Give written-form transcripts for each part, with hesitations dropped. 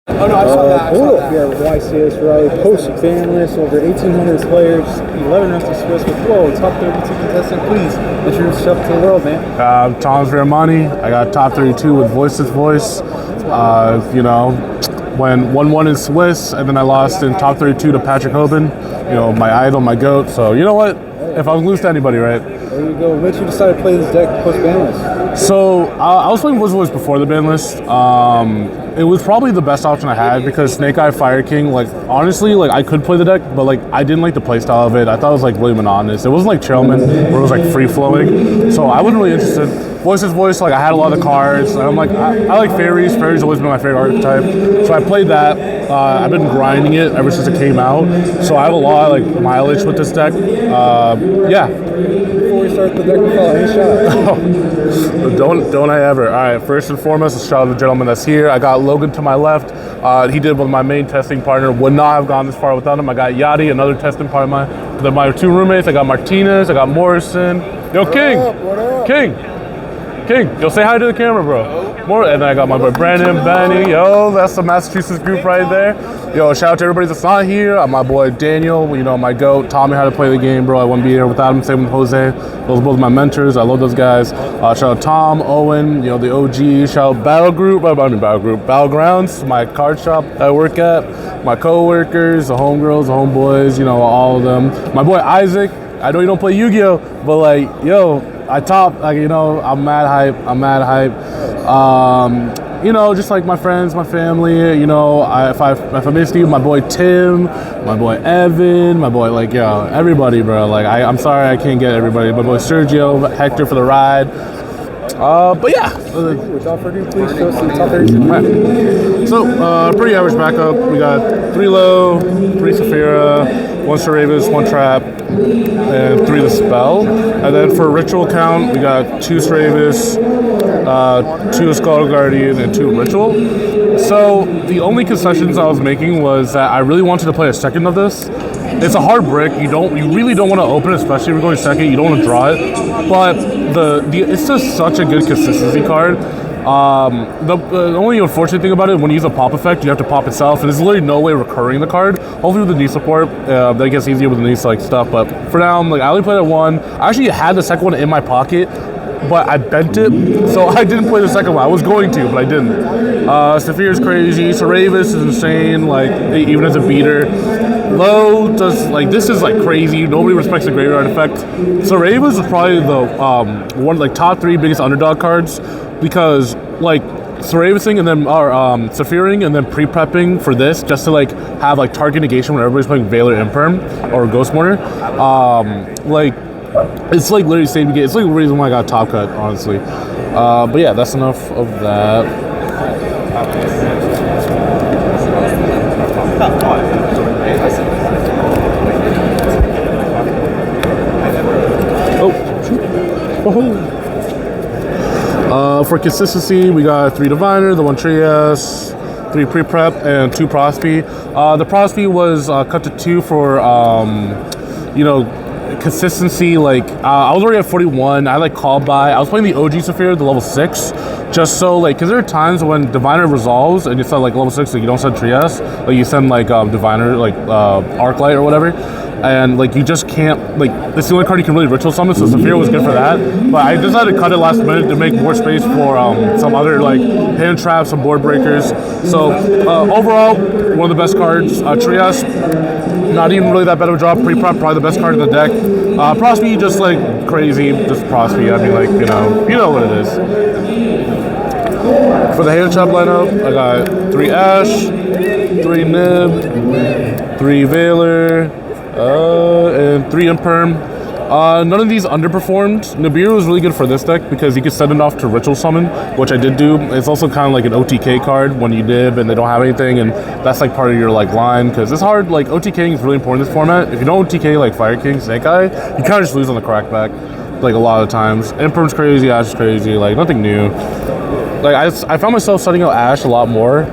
Oh no, I saw that. Here with YCS Raleigh, post BANLIST, over 1,800 players, 11 rounds of Swiss with top 32 contestant. Please introduce yourself to the world, man. Tom's Veeramani. I got top 32 with Voiceless voice. You know, when 1-1 in Swiss, and then I lost in top 32 to Patrick Hoban. You know, my idol, my GOAT. So you know what? If I was lose to anybody, right? There you go. What made you decide to play this deck post BANLIST? So I was playing Voiceless before the BANLIST. It was probably the best option I had because Snake Eye Fire King, like honestly, like I could play the deck, but like I didn't like the playstyle of it. I thought it was like really monotonous. It wasn't like Trailman where it was like free flowing. So I wasn't really interested. Voiceless voice, like I had a lot of the cards, and I'm like I like fairies. Fairies always been my favorite archetype. So I played that. I've been grinding it ever since it came out. So I have a lot of like mileage with this deck. Yeah. Before we start the deck, we call any shot. Don't I ever. All right, first and foremost, a shout out to the gentleman that's here. I got Logan to my left. He did with my main testing partner. Would not have gone this far without him. I got Yachty, another testing partner of mine. My two roommates. I got Martinez. I got Morrison. Yo, King. What up? King, yo, say hi to the camera, bro. More, and then I got my boy Brandon, Benny. Yo, that's the Massachusetts group right there. Yo, shout out to everybody that's not here. My boy Daniel, you know, my GOAT, taught me how to play the game, bro. I wouldn't be here without him. Same with Jose. Those are both my mentors. I love those guys. Shout out Tom, Owen, you know, the OG. Shout out Battlegrounds, my card shop that I work at. My co-workers, the homegirls, the homeboys, you know, all of them. My boy Isaac. I know you don't play Yu-Gi-Oh, but like, yo, I top, like, you know, I'm mad hype. You know, just like my friends, my family, you know, if I missed you, my boy Tim, my boy Evan, my boy, like, yo, everybody, bro. Like, I'm sorry I can't get everybody. My boy Sergio, Hector for the ride. But yeah. Without further ado, please show us the top 32. Right. So, pretty average backup. We got 3 low, 3 Saphira, 1 Saravis, 1 Trap, and 3 the Spell. And then for ritual count, we got 2 Saravis, 2 Skull Guardian, and 2 Ritual. So the only concessions I was making was that I really wanted to play a second of this. It's a hard brick. You really don't want to open it, especially if you're going second. You don't want to draw it. But it's just such a good consistency card. The only unfortunate thing about it, when you use a pop effect, you have to pop itself, and there's literally no way recurring the card. Hopefully with the knee support, that gets easier with the knee like stuff. But for now, I only played it 1. I actually had the second one in my pocket, but I bent it, so I didn't play the second one. I was going to, but I didn't. Saphir is crazy. Saravis is insane, like even as a beater. Low does, like, this is like crazy. Nobody respects the graveyard effect. Saravis is probably the one, like, top 3 biggest underdog cards, because like Saravising and then Saphiring and then pre-prepping for this just to like have like target negation when everybody's playing Veiler Imperm or Ghost Mourner. Like, it's like literally same game. It's like the reason why I got top cut, honestly. But yeah, that's enough of that. For consistency, we got 3 Diviner, the 1 Trias, 3 pre-prep, and 2 Prospe. The Prospe was cut to 2 for, you know, consistency. Like, I was already at 41. I like call by. I was playing the OG Saphir, the level 6, just so like, because there are times when Diviner resolves and you send like level 6, like you don't send Trias, like you send like Diviner, like Arclight or whatever. And like you just can't, like, this is the only card you can really ritual summon, so Saphir was good for that. But I decided to cut it last minute to make more space for some other like hand traps, some board breakers. So overall, one of the best cards. Trias, not even really that bad of a drop. Pre-prep, probably the best card in the deck. Prospe, just like crazy, just Prospe. I mean, like, you know what it is. For the hand trap lineup, I got 3 Ash, 3 Nib, 3 Veiler, and 3 Imperm. None of these underperformed. Nibiru was really good for this deck because you could send it off to Ritual Summon, which I did do. It's also kind of like an OTK card when you dib and they don't have anything, and that's like part of your like line, because it's hard. Like, OTKing is really important in this format. If you don't OTK like Fire King, Snake Eye, you kind of just lose on the crackback, like a lot of times. Imperm's crazy, Ash is crazy, like nothing new. Like I found myself setting out Ash a lot more,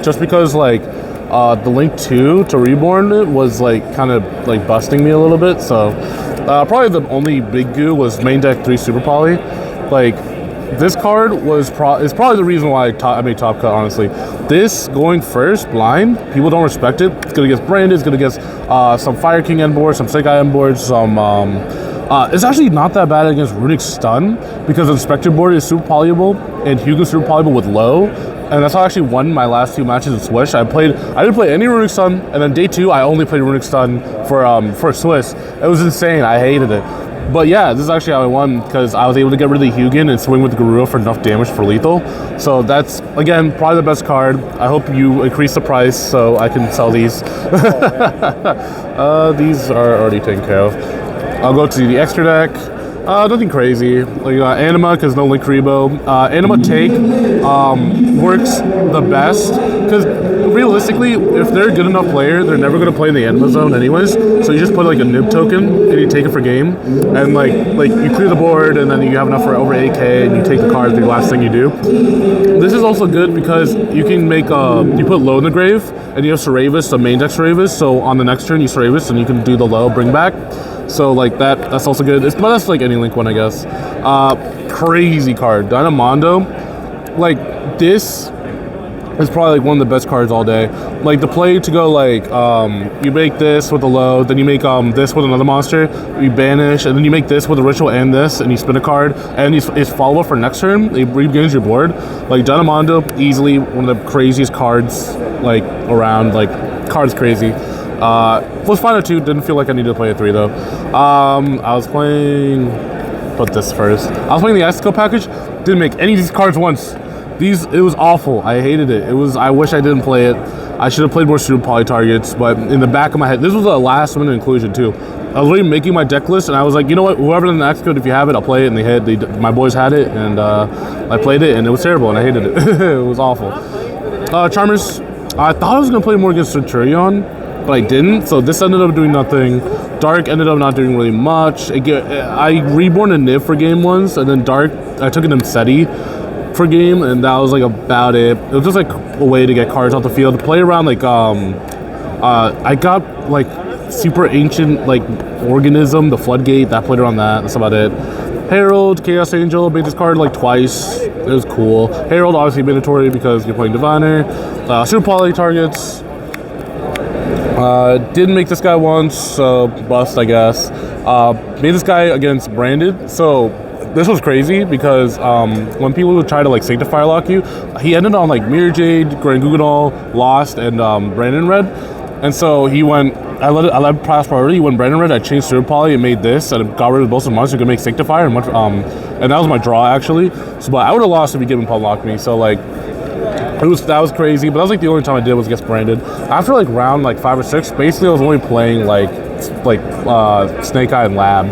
just because like the Link 2 to Reborn was like kind of like busting me a little bit. So probably the only big goo was main deck 3 Super Poly. Like, this card is probably the reason why I made top cut, honestly. This going first, blind, people don't respect it. It's going to get branded, it's going to get some Fire King end boards, some Snake Eye end boards, some... it's actually not that bad against Runic Stun because the Inspector board is super polyable and Hugo's super polyable with low. And that's how I actually won my last 2 matches in Swish. I didn't play any Runic Stun, and then day 2 I only played Runic Stun for Swiss. It was insane. I hated it. But yeah, this is actually how I won because I was able to get rid of the Hugin and swing with the Garura for enough damage for lethal. So that's, again, probably the best card. I hope you increase the price so I can sell these. These are already taken care of. I'll go to the extra deck. Nothing crazy. Like Anima, because no Link Rebo. Anima Take works the best because realistically, if they're a good enough player, they're never going to play in the Anima zone anyways. So you just put like a nib token and you take it for game, and like you clear the board, and then you have enough for over 8k, and you take the card. The last thing you do. This is also good because you can make you put low in the grave, and you have Saravis, the main deck Saravis. So on the next turn, you Saravis, and you can do the low bring back. So like that's also good. But that's like any Link one, I guess. Crazy card, Dynamondo. Like this is probably like one of the best cards all day. Like the play to go like you make this with a low, then you make this with another monster, you banish, and then you make this with a ritual and this, and you spin a card, and it's follow up for next turn. It regains your board. Like Dynamondo, easily one of the craziest cards like around. Like card's crazy. Was fine at 2, didn't feel like I needed to play a 3 though. I was playing, put this first. I was playing the Icicle package, didn't make any of these cards once. It was awful, I hated it. I wish I didn't play it. I should have played more super poly targets, but in the back of my head, this was a last minute inclusion too. I was already making my deck list, and I was like, you know what, whoever in the next code, if you have it, I'll play it, and my boys had it, and I played it, and it was terrible, and I hated it. It was awful. Charmers, I thought I was going to play more against Centurion, but I didn't, so this ended up doing nothing. Dark ended up not doing really much. I reborn a Niv for game once, and then Dark, I took an Imseti for game, and that was like about it. It was just like a way to get cards off the field. To play around like, I got like super ancient like organism, the Floodgate, that played around that, that's about it. Herald, Chaos Angel, made this card like twice. It was cool. Herald obviously mandatory because you're playing Diviner. Super poly targets. Didn't make this guy once, so bust, I guess. Made this guy against Branded, so this was crazy because when people would try to like Sanctifier lock you, he ended on like Mirror Jade, Grand Guganol, Lost, and Brandon Red. And so he went, I let pass priority, he went Brandon Red, I changed Super Poly and made this, and got rid of both of the monsters, you could make Sanctifier, and that was my draw actually. So, but I would have lost if he didn't pump lock me, so like, that was crazy, but that was like the only time I did was against Branded. After like round like 5 or 6, basically I was only playing like Snake Eye and Lab.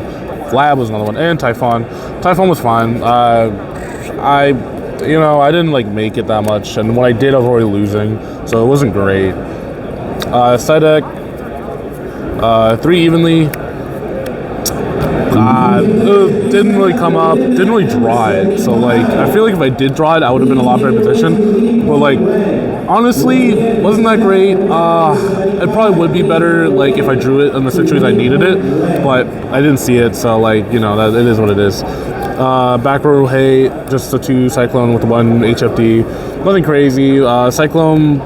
Lab was another one, and Typhon. Typhon was fine. I didn't like make it that much, and when I did, I was already losing, so it wasn't great. Side deck, 3 evenly. Didn't really come up, didn't really draw it, so like I feel like if I did draw it, I would have been in a lot better position, but like honestly wasn't that great. It probably would be better like if I drew it in the situation I needed it, but I didn't see it, so like, you know, that it is what it is. Back row hate, just a 2 Cyclone with 1 HFD, nothing crazy. Cyclone,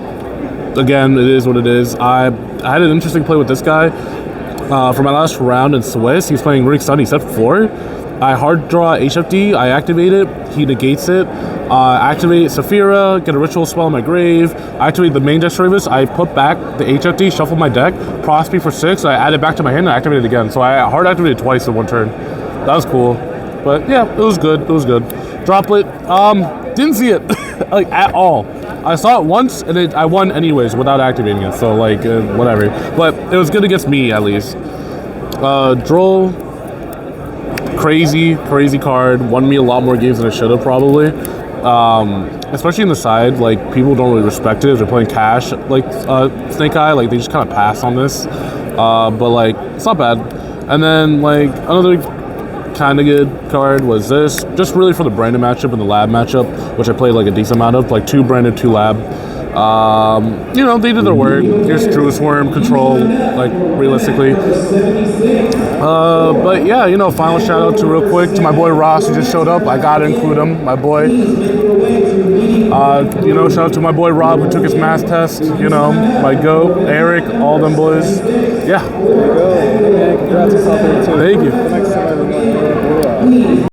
again, it is what it is. I had an interesting play with this guy. For my last round in Swiss, he's playing Runic Stun, he set 4. I hard draw HFD, I activate it, he negates it. Activate Saphira, get a ritual spell in my grave, activate the main deck service, I put back the HFD, shuffle my deck, Prospe for 6, I add it back to my hand and activate it again. So I hard activated twice in one turn. That was cool. But yeah, it was good, it was good. Droplet, didn't see it, like at all. I saw it once, and I won anyways without activating it, so like, whatever. But it was good against me, at least. Droll, crazy card. Won me a lot more games than it should have, probably. Especially in the side, like, people don't really respect it if they're playing cash, like, Snake Eye, like, they just kind of pass on this. But, like, it's not bad. And then, like, another kind of good card was this, just really for the Brandon matchup and the Lab matchup, which I played like a decent amount of, like 2 Brandon, 2 Lab. You know, they did their work. Here's Truest Worm, Control, like, realistically. But yeah, you know, final shout out to real quick to my boy Ross who just showed up. I gotta include him, my boy. You know, shout out to my boy Rob who took his math test. You know, my goat, Eric, all them boys. Yeah. There you go. And congrats on top 32. Thank you. The next time, everyone.